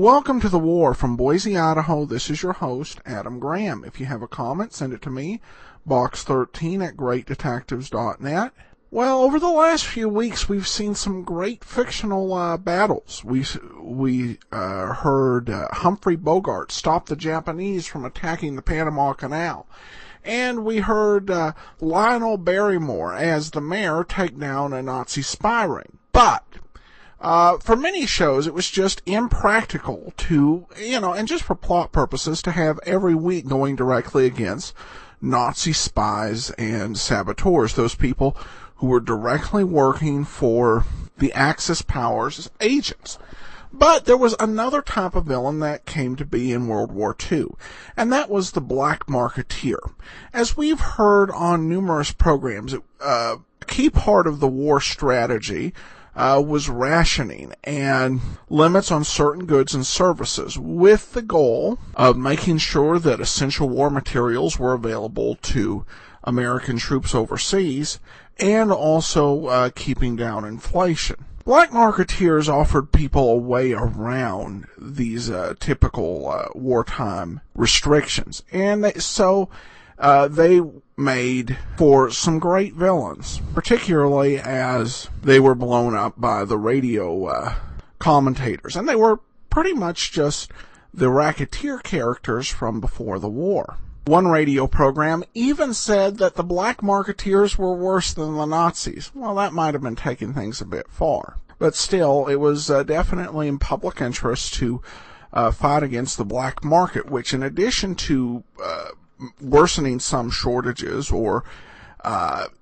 Welcome to the War from Boise, Idaho. This is your host, Adam Graham. If you have a comment, send it to me, box13@greatdetectives.net. Well, over the last few weeks, we've seen some great fictional battles. We heard Humphrey Bogart stop the Japanese from attacking the Panama Canal. And we heard Lionel Barrymore as the mayor take down a Nazi spy ring. But for many shows, it was just impractical to, and just for plot purposes, to have every week going directly against Nazi spies and saboteurs, those people who were directly working for the Axis powers as agents. But there was another type of villain that came to be in World War II, and that was the black marketeer. As we've heard on numerous programs, a key part of the war strategy was rationing and limits on certain goods and services, with the goal of making sure that essential war materials were available to American troops overseas, and also keeping down inflation. Black marketeers offered people a way around these typical wartime restrictions, and they made for some great villains, particularly as they were blown up by the radio commentators, and they were pretty much just the racketeer characters from before the war. One radio program even said that the black marketeers were worse than the Nazis. Well, that might have been taking things a bit far. But still, it was definitely in public interest to fight against the black market, which in addition to worsening some shortages, or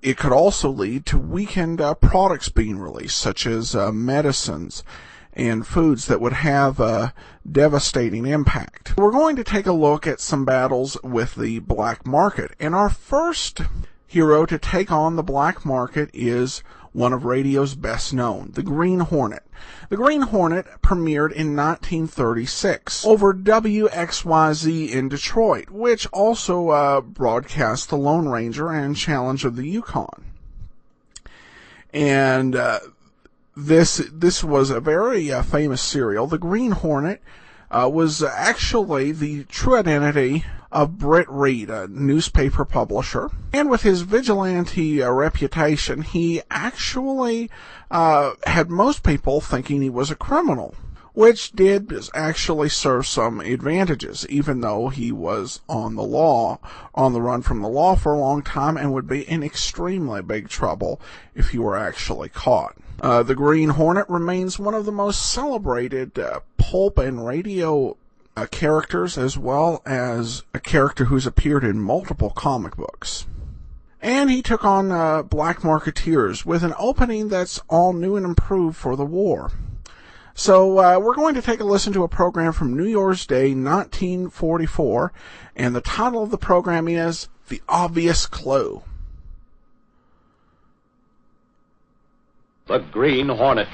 it could also lead to weakened products being released, such as medicines and foods that would have a devastating impact. We're going to take a look at some battles with the black market, and our first hero to take on the black market is one of radio's best known, the Green Hornet. The Green Hornet premiered in 1936 over WXYZ in Detroit, which also broadcast the Lone Ranger and Challenge of the Yukon. And this was a very famous serial. The Green Hornet was actually the true identity of Britt Reid, a newspaper publisher. And with his vigilante reputation, he actually had most people thinking he was a criminal, which did actually serve some advantages, even though he was on the run from the law for a long time, and would be in extremely big trouble if he were actually caught. The Green Hornet remains one of the most celebrated pulp and radio characters, as well as a character who's appeared in multiple comic books. And he took on black marketeers with an opening that's all new and improved for the war. So we're going to take a listen to a program from New Year's Day, 1944, and the title of the program is The Obvious Clue. The Green Hornet.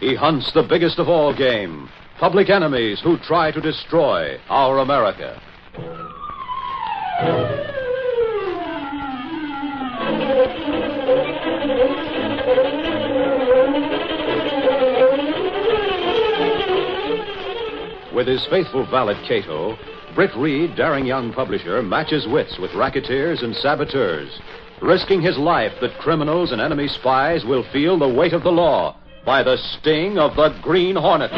He hunts the biggest of all game, public enemies who try to destroy our America. With his faithful valet Cato, Britt Reid, daring young publisher, matches wits with racketeers and saboteurs, risking his life that criminals and enemy spies will feel the weight of the law by the sting of the Green Hornet.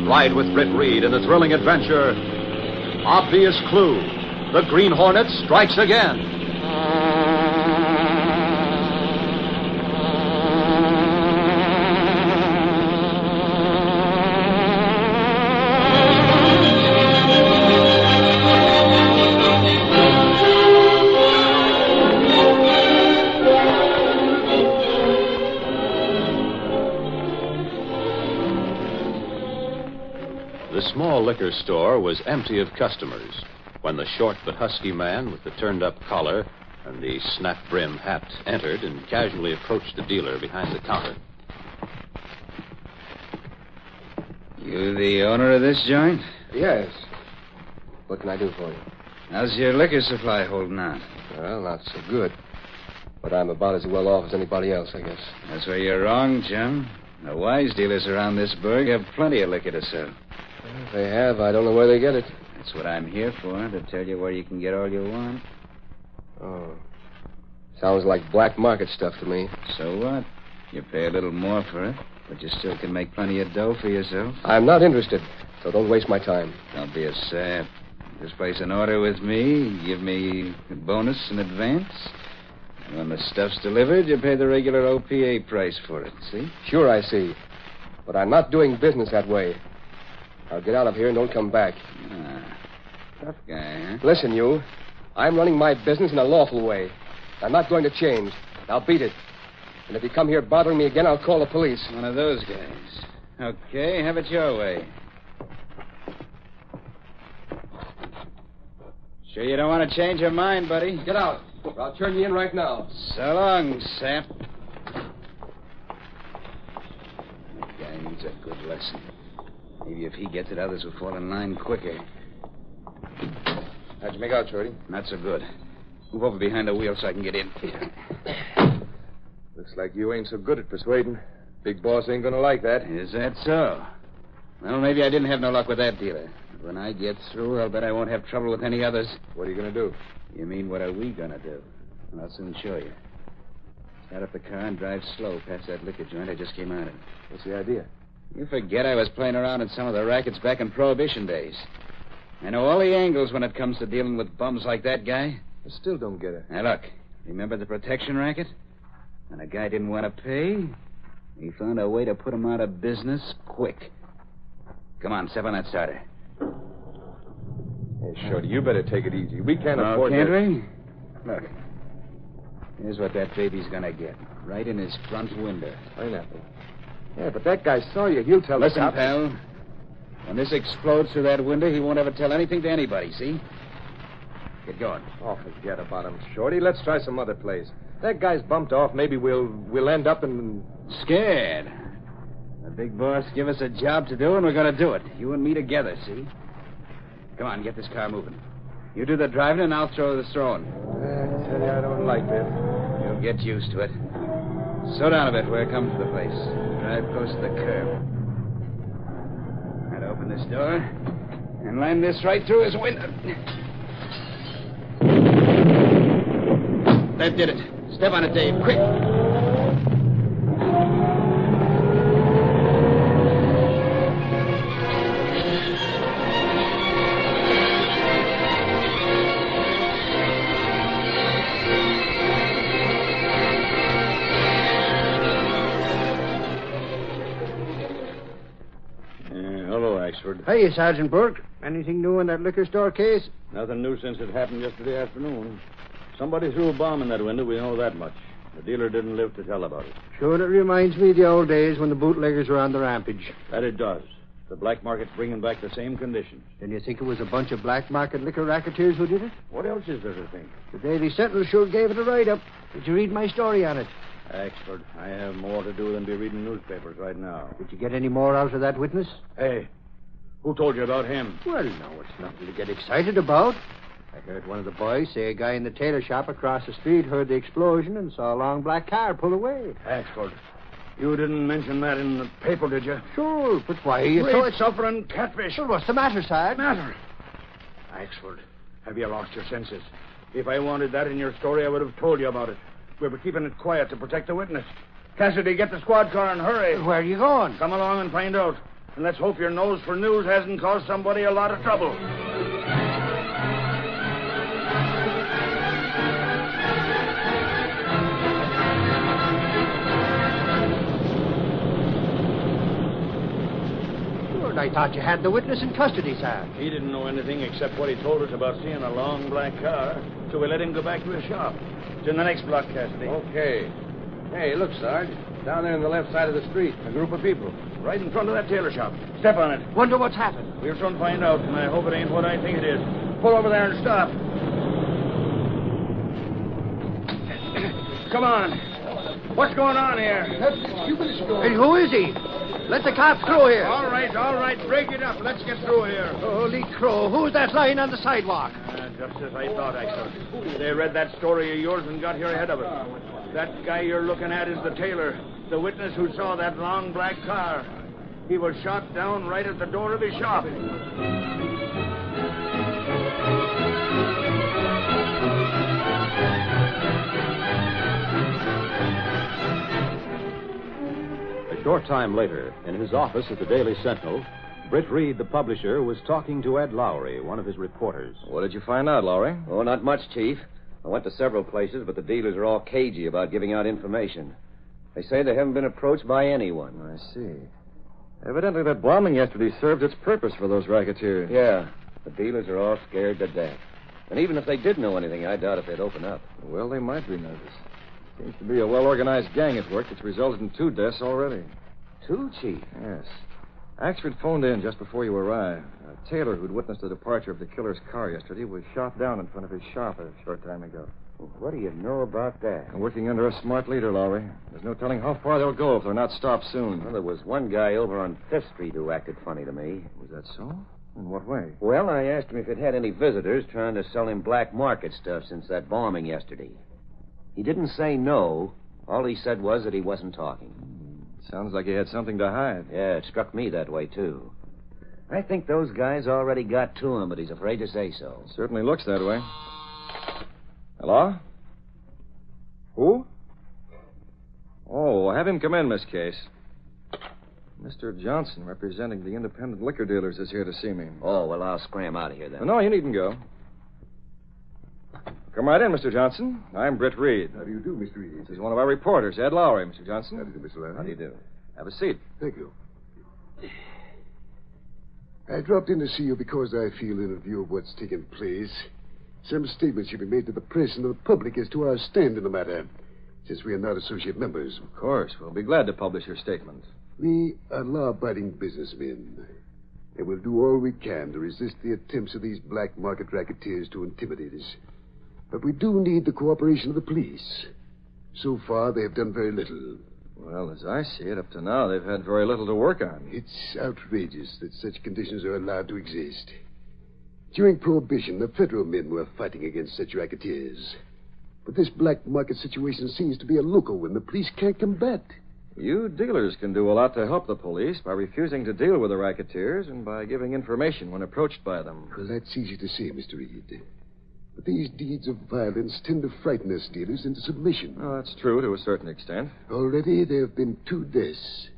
Ride with Britt Reid in the thrilling adventure, Obvious Clue. The Green Hornet strikes again. The small liquor store was empty of customers when the short but husky man with the turned-up collar and the snap-brim hat entered and casually approached the dealer behind the counter. You the owner of this joint? Yes. What can I do for you? How's your liquor supply holding out? Well, not so good. But I'm about as well off as anybody else, I guess. That's where you're wrong, chum. The wise dealers around this burg have plenty of liquor to sell. Well, if they have, I don't know where they get it. That's what I'm here for, to tell you where you can get all you want. Oh. Sounds like black market stuff to me. So what? You pay a little more for it, but you still can make plenty of dough for yourself. I'm not interested, so don't waste my time. Don't be a sap. Just place an order with me, give me a bonus in advance. And when the stuff's delivered, you pay the regular OPA price for it, see? Sure, I see. But I'm not doing business that way. I'll get out of here and don't come back. Tough guy, huh? Listen, you. I'm running my business in a lawful way. I'm not going to change. I'll beat it. And if you come here bothering me again, I'll call the police. One of those guys. Okay, have it your way. Sure you don't want to change your mind, buddy? Get out, or I'll turn you in right now. So long, sap. That guy needs a good lesson. Maybe if he gets it, others will fall in line quicker. How'd you make out, Shorty? Not so good. Move over behind the wheel so I can get in. Looks like you ain't so good at persuading. Big boss ain't gonna like that. Is that so? Well, maybe I didn't have no luck with that dealer. But when I get through, I'll bet I won't have trouble with any others. What are you gonna do? You mean, what are we gonna do? And I'll soon show you. Start up the car and drive slow past that liquor joint I just came out of. What's the idea? You forget I was playing around in some of the rackets back in Prohibition days. I know all the angles when it comes to dealing with bums like that guy. I still don't get it. Now, look. Remember the protection racket? When a guy didn't want to pay, he found a way to put him out of business quick. Come on, step on that starter. Hey, Shorty, you better take it easy. We can't afford can't that. we? Look. Here's what that baby's gonna get. Right in his front window. Pineapple. Yeah, but that guy saw you. He'll tell Listen, the cops. pal. When this explodes through that window, he won't ever tell anything to anybody, see? Get going. Oh, forget about him, Shorty. Let's try some other place. That guy's bumped off. Maybe we'll end up in... Scared. The big boss give us a job to do, and we're going to do it. You and me together, see? Come on, get this car moving. You do the driving, and I'll throw the throwing. I tell you, I don't like this. You'll get used to it. Slow down a bit where it comes to the place. Drive close to the curb. Now open this door and line this right through his window. That did it. Step on it, Dave. Quick. Hello, Axford. Hey, Sergeant Burke. Anything new in that liquor store case? Nothing new since it happened yesterday afternoon. Somebody threw a bomb in that window, we know that much. The dealer didn't live to tell about it. Sure, it reminds me of the old days when the bootleggers were on the rampage. That it does. The black market's bringing back the same conditions. Then you think it was a bunch of black market liquor racketeers who did it? What else is there to think? The Daily Sentinel sure gave it a write-up. Did you read my story on it? Axford, I have more to do than be reading newspapers right now. Did you get any more out of that witness? Hey, who told you about him? Well, no, it's nothing to get excited about. I heard one of the boys say a guy in the tailor shop across the street heard the explosion and saw a long black car pull away. Axford, you didn't mention that in the paper, did you? Sure, but why are you Great suffering catfish. Well, what's the matter, Sarge? Matter? Axford, have you lost your senses? If I wanted that in your story, I would have told you about it. We were keeping it quiet to protect the witness. Cassidy, get the squad car and hurry. Where are you going? Come along and find out. And let's hope your nose for news hasn't caused somebody a lot of trouble. Sure, I thought you had the witness in custody, Sarge. He didn't know anything except what he told us about seeing a long black car, so we let him go back to his shop. It's in the next block, Cassidy. Okay. Hey, look, Sarge. Down there on the left side of the street, a group of people. Right in front of that tailor shop. Step on it. Wonder what's happened. We'll soon find out, and I hope it ain't what I think it is. Pull over there and stop. Come on. What's going on here? Hey, who is he? Let the cops through here. All right. Break it up. Let's get through here. Holy crow. Who's that lying on the sidewalk? Just as I thought, Axel. They read that story of yours and got here ahead of us. That guy you're looking at is the tailor, the witness who saw that long black car. He was shot down right at the door of his shop. A short time later, in his office at the Daily Sentinel, Britt Reid, the publisher, was talking to Ed Lowry, one of his reporters. What did you find out, Lowry? Oh, not much, Chief. I went to several places, but the dealers are all cagey about giving out information. They say they haven't been approached by anyone. I see. Evidently, that bombing yesterday served its purpose for those racketeers. Yeah, the dealers are all scared to death. And even if they did know anything, I doubt if they'd open up. Well, they might be nervous. Seems to be a well-organized gang at work that's resulted in 2 deaths already. 2, Chief? Yes. Axford phoned in just before you arrived. A tailor who'd witnessed the departure of the killer's car yesterday was shot down in front of his shop a short time ago. Well, what do you know about that? I'm working under a smart leader, Lowry. There's no telling how far they'll go if they're not stopped soon. Well, there was one guy over on Fifth Street who acted funny to me. Was that so? In what way? Well, I asked him if he'd had any visitors trying to sell him black market stuff since that bombing yesterday. He didn't say no. All he said was that he wasn't talking. Sounds like he had something to hide. Yeah, it struck me that way, too. I think those guys already got to him, but he's afraid to say so. Certainly looks that way. Hello? Who? Oh, have him come in, Miss Case. Mr. Johnson, representing the independent liquor dealers, is here to see me. Oh, well, I'll scram out of here then. No, you needn't go. Come right in, Mr. Johnson. I'm Britt Reid. How do you do, Mr. Reid? This is one of our reporters, Ed Lowry, Mr. Johnson. How do you do, Mr. Lowry? How do you do? Have a seat. Thank you. I dropped in to see you because I feel, in view of what's taken place, some statements should be made to the press and to the public as to our stand in the matter, since we are not associate members. Of course. We'll be glad to publish your statement. We are law-abiding businessmen, and we'll do all we can to resist the attempts of these black market racketeers to intimidate us. But we do need the cooperation of the police. So far, they have done very little. Well, as I see it, up to now, they've had very little to work on. It's outrageous that such conditions are allowed to exist. During Prohibition, the federal men were fighting against such racketeers. But this black market situation seems to be a local one the police can't combat. You dealers can do a lot to help the police by refusing to deal with the racketeers and by giving information when approached by them. Well, that's easy to say, Mr. Reid. But these deeds of violence tend to frighten us dealers into submission. Oh, that's true to a certain extent. Already there have been 2 deaths.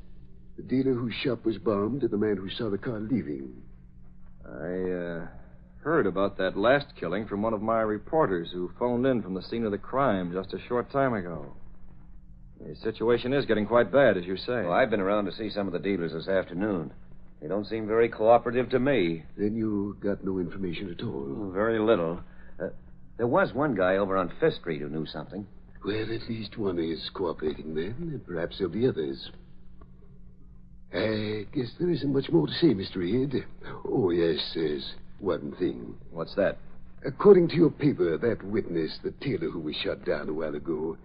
The dealer whose shop was bombed and the man who saw the car leaving. I heard about that last killing from one of my reporters who phoned in from the scene of the crime just a short time ago. The situation is getting quite bad, as you say. Well, I've been around to see some of the dealers this afternoon. They don't seem very cooperative to me. Then you got no information at all? Very little. There was one guy over on Fifth Street who knew something. Well, at least one is cooperating then, and perhaps there'll be others. I guess there isn't much more to say, Mr. Reid. Oh, yes, there's one thing. What's that? According to your paper, that witness, the tailor who was shot down a while ago,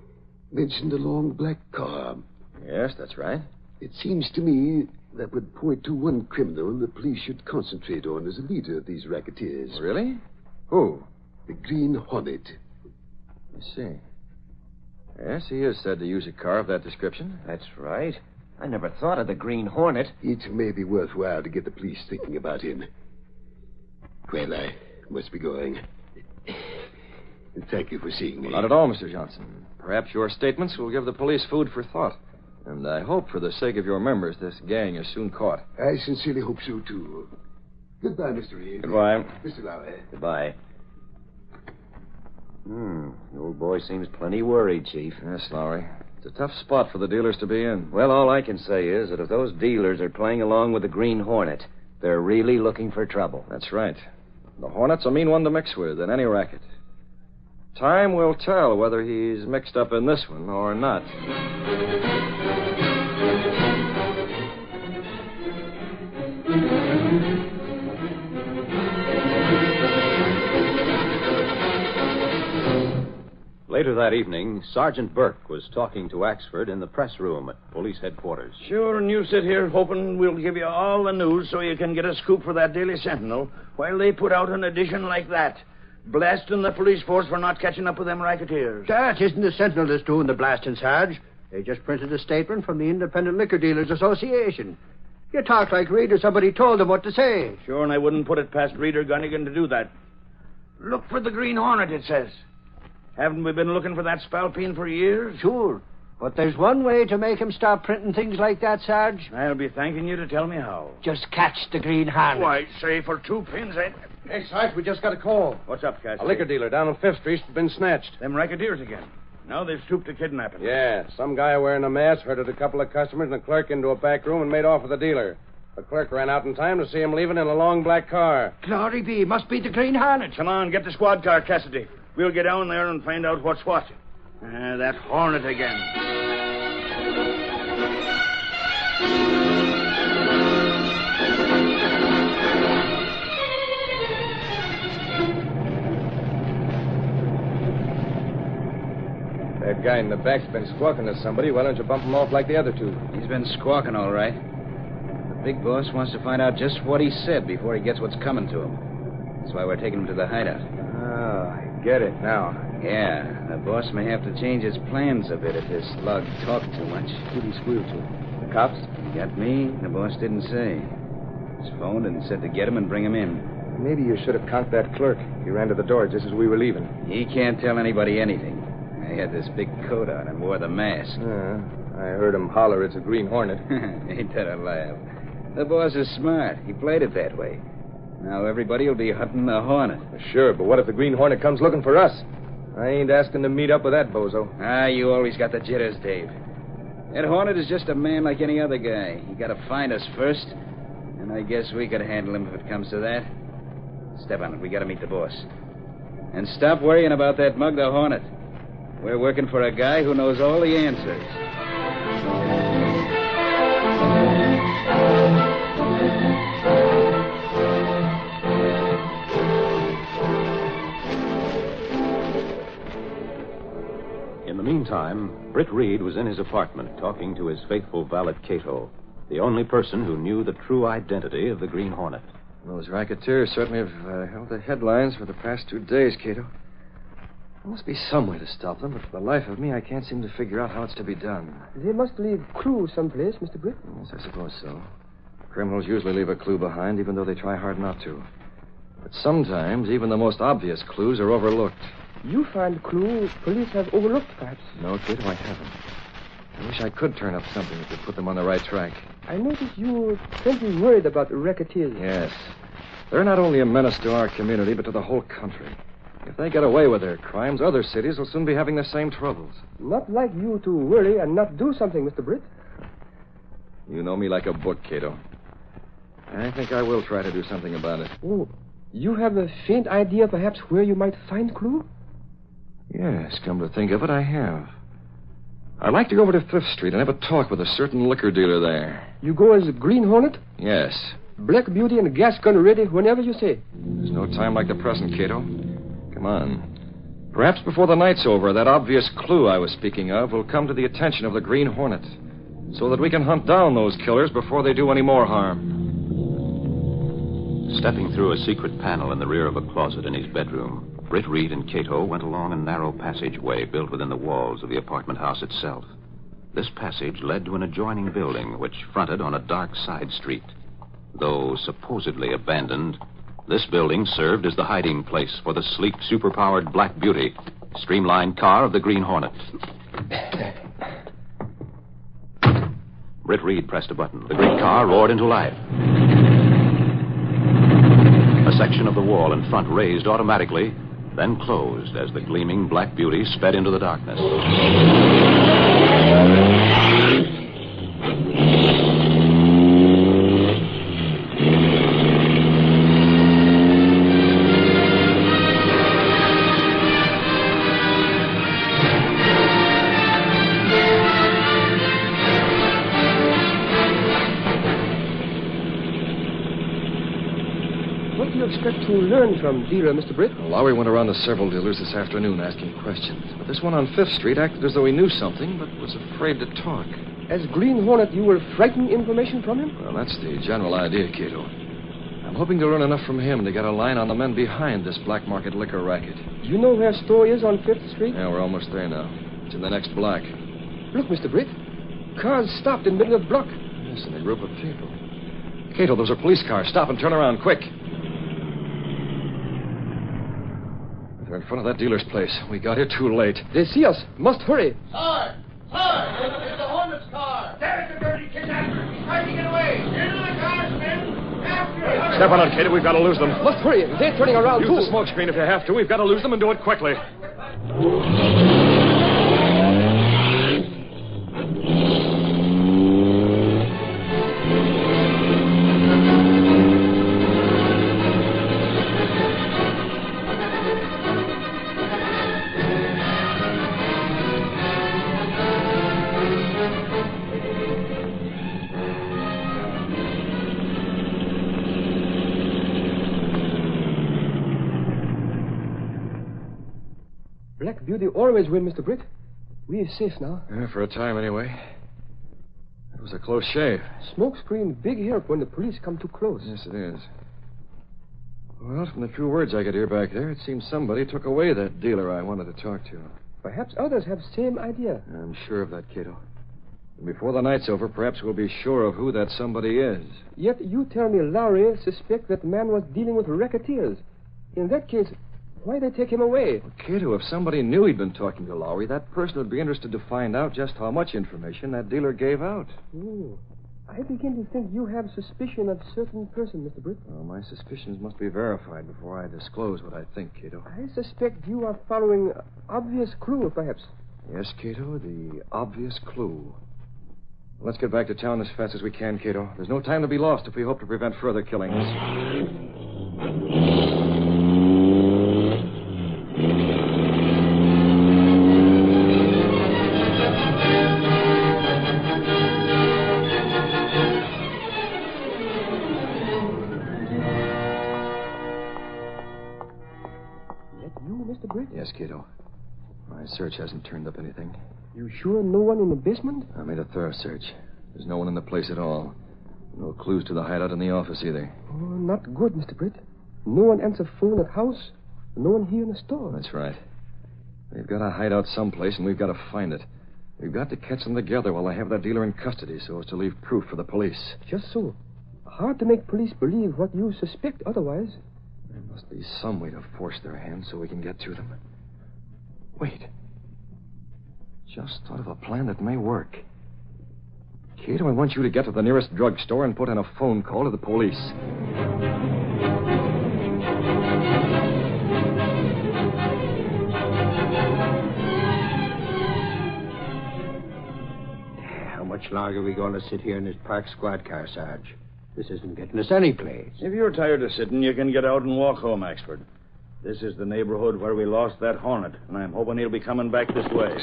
mentioned a long black car. Yes, that's right. It seems to me that would point to one criminal the police should concentrate on as a leader of these racketeers. Really? Who? The Green Hornet. I see. Yes, he is said to use a car of that description. That's right. I never thought of the Green Hornet. It may be worthwhile to get the police thinking about him. Well, I must be going. Thank you for seeing me. Not at all, Mr. Johnson. Perhaps your statements will give the police food for thought. And I hope, for the sake of your members, this gang is soon caught. I sincerely hope so, too. Goodbye, Mr. Reid. Goodbye. Mr. Lowry. Goodbye. The old boy seems plenty worried, Chief. Yes, Lowry. It's a tough spot for the dealers to be in. Well, all I can say is that if those dealers are playing along with the Green Hornet, they're really looking for trouble. That's right. The Hornet's a mean one to mix with in any racket. Time will tell whether he's mixed up in this one or not. Later that evening, Sergeant Burke was talking to Axford in the press room at police headquarters. Sure, and you sit here hoping we'll give you all the news so you can get a scoop for that Daily Sentinel while they put out an edition like that, blasting the police force for not catching up with them racketeers. That isn't the Sentinel that's doing the blasting, Sarge. They just printed a statement from the Independent Liquor Dealers Association. You talk like Reid or somebody told them what to say. Sure, and I wouldn't put it past Reader Gunnigan to do that. Look for the Green Hornet, it says. Haven't we been looking for that spalpeen for years? Sure. But there's one way to make him stop printing things like that, Sarge. I'll be thanking you to tell me how. Just catch the Green Hornet. Why, say for 2 pins, eh? Hey, Sarge, we just got a call. What's up, Cassidy? A liquor dealer down on 5th Street's been snatched. Them racketeers again. Now they've stooped to kidnapping. Yeah, some guy wearing a mask herded a couple of customers and a clerk into a back room and made off with the dealer. The clerk ran out in time to see him leaving in a long black car. Glory be, must be the Green Hornet. Come on, get the squad car, Cassidy. We'll get down there and find out what's what. That Hornet again. That guy in the back's been squawking to somebody. Why don't you bump him off like the other two? He's been squawking, all right. The big boss wants to find out just what he said before he gets what's coming to him. That's why we're taking him to the hideout. Oh, I get it now. Yeah, the boss may have to change his plans a bit if this lug talked too much. Who'd he squeal to? The cops? He got me, the boss didn't say. He's phoned and said to get him and bring him in. Maybe you should have conked that clerk. He ran to the door just as we were leaving. He can't tell anybody anything. I had this big coat on and wore the mask. I heard him holler it's a Green Hornet. Ain't that a laugh? The boss is smart. He played it that way. Now everybody will be hunting the Hornet. Sure, but what if the Green Hornet comes looking for us? I ain't asking to meet up with that bozo. You always got the jitters, Dave. That Hornet is just a man like any other guy. You got to find us first, and I guess we could handle him if it comes to that. Step on it. We got to meet the boss. And stop worrying about that mug, the Hornet. We're working for a guy who knows all the answers. In the meantime, Britt Reid was in his apartment talking to his faithful valet Cato, the only person who knew the true identity of the Green Hornet. Those racketeers certainly have held the headlines for the past 2 days, Cato. There must be some way to stop them, but for the life of me, I can't seem to figure out how it's to be done. They must leave clues someplace, Mr. Britt. Yes, I suppose so. Criminals usually leave a clue behind, even though they try hard not to. But sometimes, even the most obvious clues are overlooked. You find clues police have overlooked, perhaps. No, Cato, I haven't. I wish I could turn up something that could put them on the right track. I notice you're plenty worried about the racketeers. Yes. They're not only a menace to our community, but to the whole country. If they get away with their crimes, other cities will soon be having the same troubles. Not like you to worry and not do something, Mr. Britt. You know me like a book, Cato. I think I will try to do something about it. Oh, you have a faint idea, perhaps, where you might find clue? Yes, come to think of it, I have. I'd like to go over to 5th Street and have a talk with a certain liquor dealer there. You go as a Green Hornet? Yes. Black Beauty and gas gun ready whenever you say. There's no time like the present, Cato. Come on. Perhaps before the night's over, that obvious clue I was speaking of will come to the attention of the Green Hornet, so that we can hunt down those killers before they do any more harm. Stepping through a secret panel in the rear of a closet in his bedroom, Britt Reid and Cato went along a narrow passageway built within the walls of the apartment house itself. This passage led to an adjoining building which fronted on a dark side street. Though supposedly abandoned, this building served as the hiding place for the sleek, superpowered Black Beauty, streamlined car of the Green Hornet. Britt Reid pressed a button. The great car roared into life. A section of the wall in front raised automatically, then closed as the gleaming Black Beauty sped into the darkness. What do you expect to learn from dealer, Mr. Britt? Well, Lowry went around to several dealers this afternoon asking questions. But this one on 5th Street acted as though he knew something, but was afraid to talk. As Green Hornet, you were frightened information from him? Well, that's the general idea, Cato. I'm hoping to learn enough from him to get a line on the men behind this black market liquor racket. You know where store is on 5th Street? Yeah, we're almost there now. It's in the next block. Look, Mr. Britt. Cars stopped in the middle of the block. Yes, and a group of people. Cato, those are police cars. Stop and turn around, quick. They're in front of that dealer's place. We got here too late. They see us. Must hurry. Sir! It's the Hornet's car! There's the dirty kidnapper! He's trying to get away! Into the cars, men! After it! Step on it, Cato. We've got to lose them. Must hurry. They're turning around, Use too. the smoke screen if you have to. We've got to lose them and do it quickly. Black Beauty always win, Mr. Britt. We are safe now. Yeah, for a time, anyway. It was a close shave. Smoke screen, big help when the police come too close. Yes, it is. Well, from the few words I could hear back there, it seems somebody took away that dealer I wanted to talk to. Perhaps others have same idea. I'm sure of that, Cato. And before the night's over, perhaps we'll be sure of who that somebody is. Yet you tell me Lowry suspect that man was dealing with racketeers. In that case, why they take him away? Well, Cato, if somebody knew he'd been talking to Lowry, that person would be interested to find out just how much information that dealer gave out. Oh, I begin to think you have suspicion of certain person, Mr. Britt. Well, my suspicions must be verified before I disclose what I think, Cato. I suspect you are following obvious clue, perhaps. Yes, Cato, the obvious clue. Let's get back to town as fast as we can, Cato. There's no time to be lost if we hope to prevent further killings. Mr. Britt? Yes, Cato. My search hasn't turned up anything. You sure no one in the basement? I made a thorough search. There's no one in the place at all. No clues to the hideout in the office either. Oh, not good, Mr. Britt. No one answers phone at house. No one here in the store. That's right. They've got a hideout someplace, and we've got to find it. We've got to catch them together while I have that dealer in custody so as to leave proof for the police. Just so. Hard to make police believe what you suspect otherwise. There must be some way to force their hand so we can get to them. Wait. Just thought of a plan that may work. Cato, I want you to get to the nearest drugstore and put in a phone call to the police. How much longer are we going to sit here in this parked squad car, Sarge? This isn't getting us any place. If you're tired of sitting, you can get out and walk home, Axford. This is the neighborhood where we lost that Hornet, and I'm hoping he'll be coming back this way.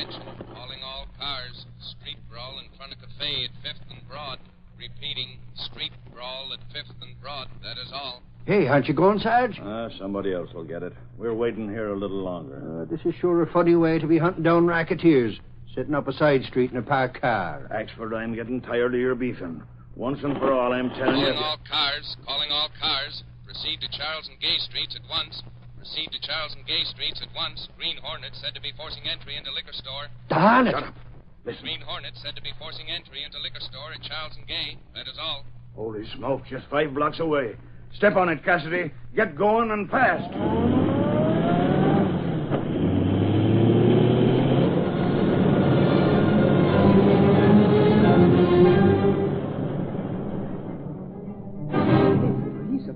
Calling all cars. Street brawl in front of cafe at 5th and Broad. Repeating, street brawl at 5th and Broad. That is all. Hey, aren't you going, Sarge? Somebody else will get it. We're waiting here a little longer. This is sure a funny way to be hunting down racketeers, sitting up a side street in a parked car. Axford, I'm getting tired of your beefing. Once and for all, I'm telling you... Calling all cars. Proceed to Charles and Gay Streets at once. Proceed to Charles and Gay Streets at once. Green Hornet said to be forcing entry into liquor store. Darn it! Shut up. Listen. Green Hornet said to be forcing entry into liquor store at Charles and Gay. That is all. Holy smoke, just 5 blocks away. Step on it, Cassidy. Get going and fast.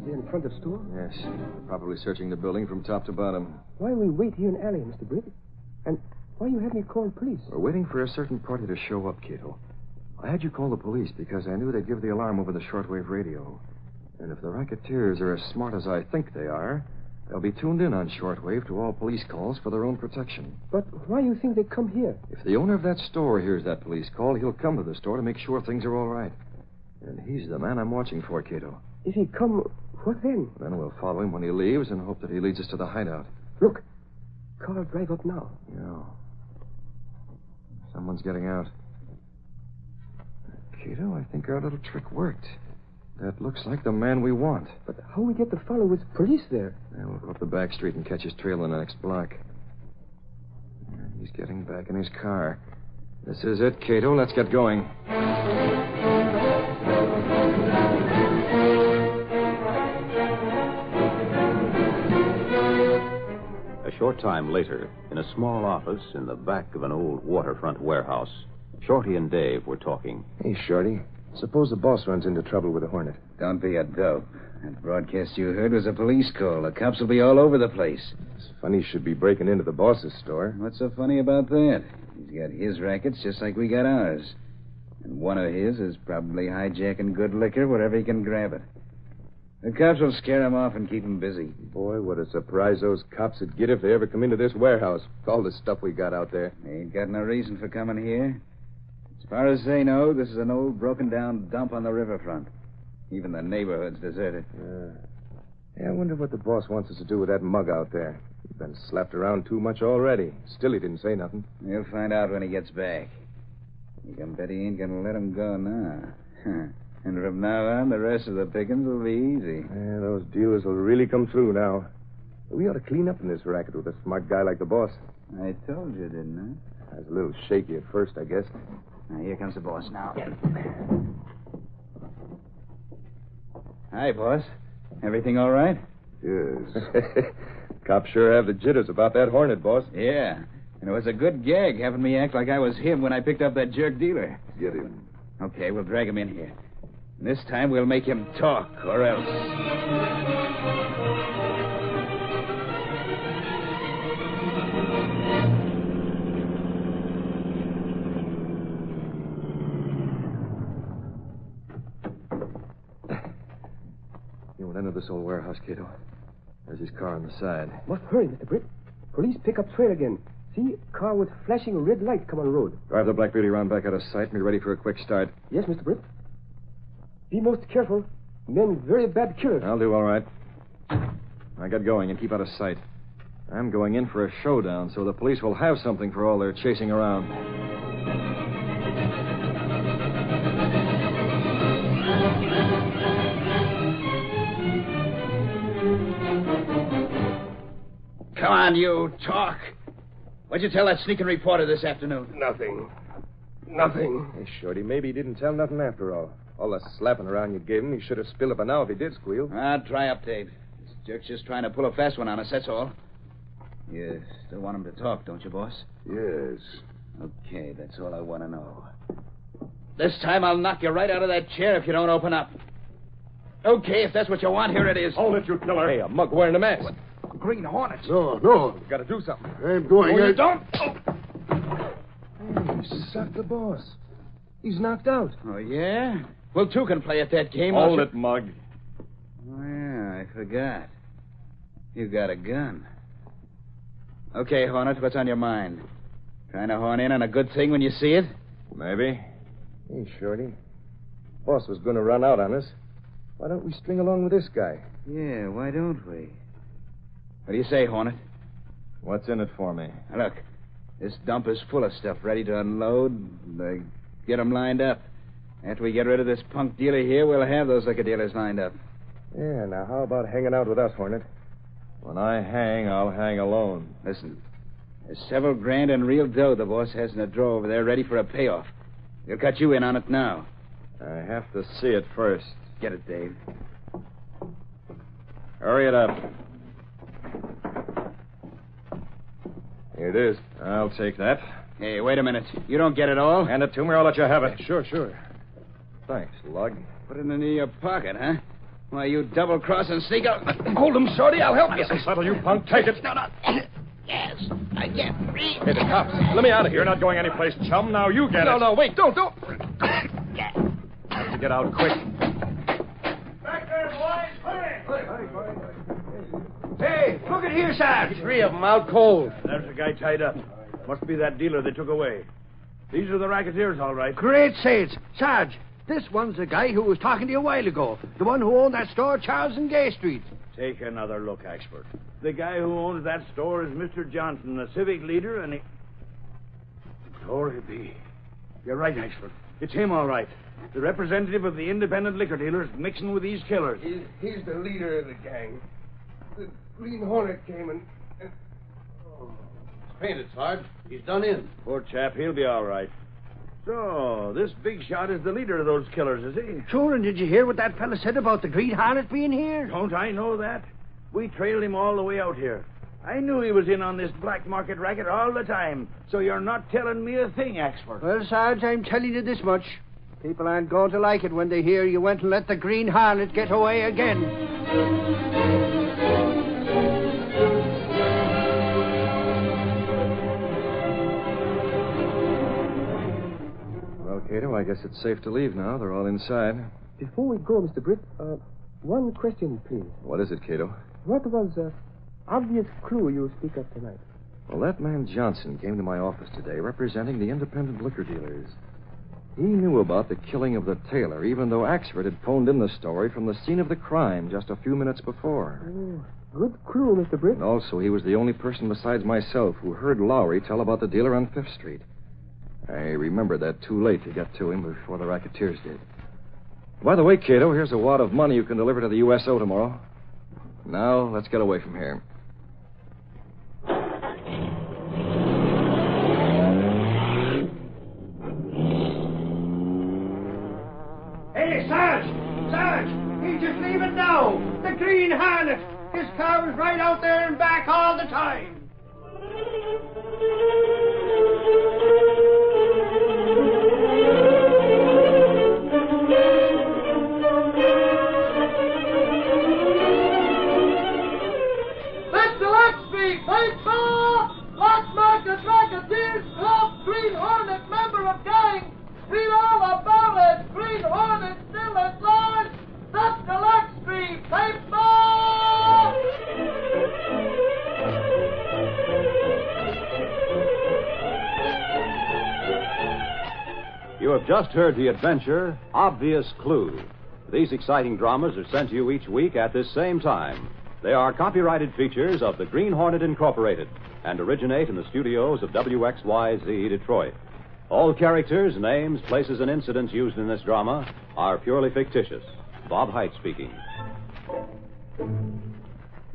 In front of the store? Yes. Probably searching the building from top to bottom. Why we wait here in alley, Mr. Britt? And why you have me call police? We're waiting for a certain party to show up, Cato. I had you call the police because I knew they'd give the alarm over the shortwave radio. And if the racketeers are as smart as I think they are, they'll be tuned in on shortwave to all police calls for their own protection. But why you think they come here? If the owner of that store hears that police call, he'll come to the store to make sure things are all right. And he's the man I'm watching for, Cato. If he come, What then? Then we'll follow him when he leaves and hope that he leads us to the hideout. Look. Car drive up now. Yeah. Someone's getting out. Cato, I think our little trick worked. That looks like the man we want. But how we get to follow with police there? Yeah, we'll go up the back street and catch his trail in the next block. Yeah, he's getting back in his car. This is it, Cato. Let's get going. A short time later, in a small office in the back of an old waterfront warehouse, Shorty and Dave were talking. Hey, Shorty. Suppose the boss runs into trouble with the Hornet. Don't be a dope. That broadcast you heard was a police call. The cops will be all over the place. It's funny he should be breaking into the boss's store. What's so funny about that? He's got his rackets just like we got ours. And one of his is probably hijacking good liquor wherever he can grab it. The cops will scare him off and keep him busy. Boy, what a surprise those cops would get if they ever come into this warehouse. All the stuff we got out there. They ain't got no reason for coming here. As far as they know, this is an old broken-down dump on the riverfront. Even the neighborhood's deserted. Yeah, I wonder what the boss wants us to do with that mug out there. He's been slapped around too much already. Still, he didn't say nothing. We'll find out when he gets back. You can bet he ain't gonna let him go now. And from now on, the rest of the pickings will be easy. Yeah, those dealers will really come through now. We ought to clean up in this racket with a smart guy like the boss. I told you, didn't I was a little shaky at first, I guess. I? Now, here comes the boss now. Hi, boss. Everything all right? Yes. Cops sure have the jitters about that Hornet, boss. Yeah. And it was a good gag having me act like I was him when I picked up that jerk dealer. Get him. Okay, we'll drag him in here. And this time we'll make him talk, or else. You went into this old warehouse, Cato. There's his car on the side. Must hurry, Mr. Britt. Police pick up trail again. See, car with flashing red light come on the road. Drive the Black Beauty around back out of sight and be ready for a quick start. Yes, Mr. Britt. Be most careful. Men very bad killers. I'll do all right. Now get going and keep out of sight. I'm going in for a showdown, so the police will have something for all their chasing around. Come on, you talk. What'd you tell that sneaking reporter this afternoon? Nothing. Hey, Shorty, maybe he didn't tell nothing after all. All the slapping around you gave him, he should have spilled it by now if he did squeal. Dry up, Dave. This jerk's just trying to pull a fast one on us, that's all. You still want him to talk, don't you, boss? Yes. Okay, that's all I want to know. This time I'll knock you right out of that chair if you don't open up. Okay, if that's what you want, here it is. Hold it, you killer. Hey, a mug wearing a mask. Green Hornet. No. Got to do something. I'm going. You don't? He sucked the boss. He's knocked out. Oh, yeah? Well, two can play at that game. Hold it, Mug. Oh, yeah, I forgot. You got a gun. Okay, Hornet, what's on your mind? Trying to horn in on a good thing when you see it? Maybe. Hey, Shorty. Boss was going to run out on us. Why don't we string along with this guy? Yeah, why don't we? What do you say, Hornet? What's in it for me? Now, look, this dump is full of stuff ready to unload. Get them lined up. After we get rid of this punk dealer here, we'll have those liquor dealers lined up. Yeah, now how about hanging out with us, Hornet? When I hang, I'll hang alone. Listen, there's several grand in real dough the boss has in a drawer over there ready for a payoff. He'll cut you in on it now. I have to see it first. Get it, Dave. Hurry it up. Here it is. I'll take that. Hey, wait a minute. You don't get it all? Hand it to me or I'll let you have it. Sure. Thanks, Lug. Put it in your pocket, huh? Why, you double-crossing sneak out. Hold him, Shorty. I'll help you. Settle, you punk. Take it. No. Yes, I get free. Hey, the cops. Let me out of here. You're not going anyplace, chum. Now you get it. No, wait. Don't. Have to get out quick. Back there, boys. Hurry. Hey, look at here, Sarge. 3 of them out cold. There's the guy tied up. Must be that dealer they took away. These are the racketeers, all right. Great saints. Sarge, This one's the guy who was talking to you a while ago. The one who owned that store, Charles and Gay Street. Take another look, expert. The guy who owns that store is Mr. Johnson, the civic leader, and he... Glory be. You're right, expert. It's him, all right. The representative of the independent liquor dealers mixing with these killers. He's the leader of the gang. The Green Hornet came and... Oh. He's painted, Sarge. He's done in. Poor chap, he'll be all right. So, this big shot is the leader of those killers, is he? Sure, and did you hear what that fella said about the Green Hornet being here? Don't I know that? We trailed him all the way out here. I knew he was in on this black market racket all the time. So you're not telling me a thing, expert. Well, Sarge, I'm telling you this much. People aren't going to like it when they hear you went and let the Green Hornet get away again. Cato, I guess it's safe to leave now. They're all inside. Before we go, Mr. Britt, one question, please. What is it, Cato? What was the obvious clue you speak of tonight? Well, that man Johnson came to my office today representing the independent liquor dealers. He knew about the killing of the tailor, even though Axford had phoned in the story from the scene of the crime just a few minutes before. Oh, good clue, Mr. Britt. And also, he was the only person besides myself who heard Lowry tell about the dealer on 5th Street. I remembered that too late to get to him before the racketeers did. By the way, Cato, here's a wad of money you can deliver to the USO tomorrow. Now, let's get away from here. Hey, Sarge! Sarge! He's just leaving now! The Green Hornet! His car was right out there and back all the time! Black Market Racketeers Club, Green Hornet, member of gang. Read all about it. Green Hornet still at large. That's Gillespie. Paper! You have just heard the adventure, Obvious Clue. These exciting dramas are sent to you each week at this same time. They are copyrighted features of the Green Hornet Incorporated and originate in the studios of WXYZ Detroit. All characters, names, places, and incidents used in this drama are purely fictitious. Bob Height speaking.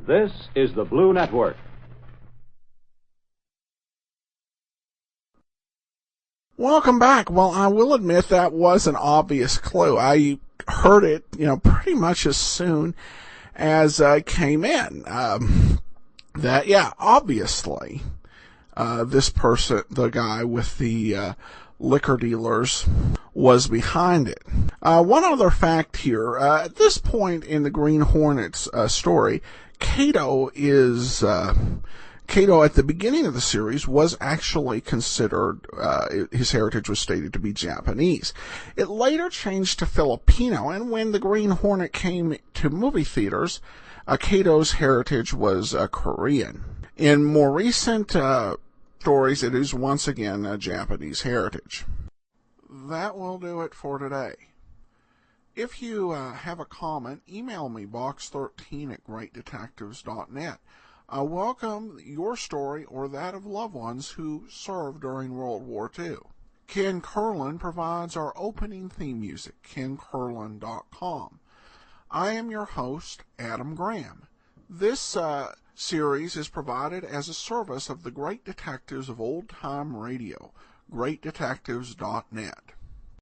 This is the Blue Network. Welcome back. Well, I will admit that was an obvious clue. I heard it, pretty much as soon as I came in. Obviously, this person, the guy with the liquor dealers, was behind it. One other fact here. At this point in the Green Hornet's story, Cato at the beginning of the series was actually considered, his heritage was stated to be Japanese. It later changed to Filipino, and when the Green Hornet came to movie theaters, Cato's heritage was Korean. In more recent stories, it is once again a Japanese heritage. That will do it for today. If you have a comment, email me, box13@greatdetectives.net. I welcome your story or that of loved ones who served during World War II. Ken Curlin provides our opening theme music, kencurlin.com. I am your host, Adam Graham. This series is provided as a service of the Great Detectives of Old Time Radio, greatdetectives.net.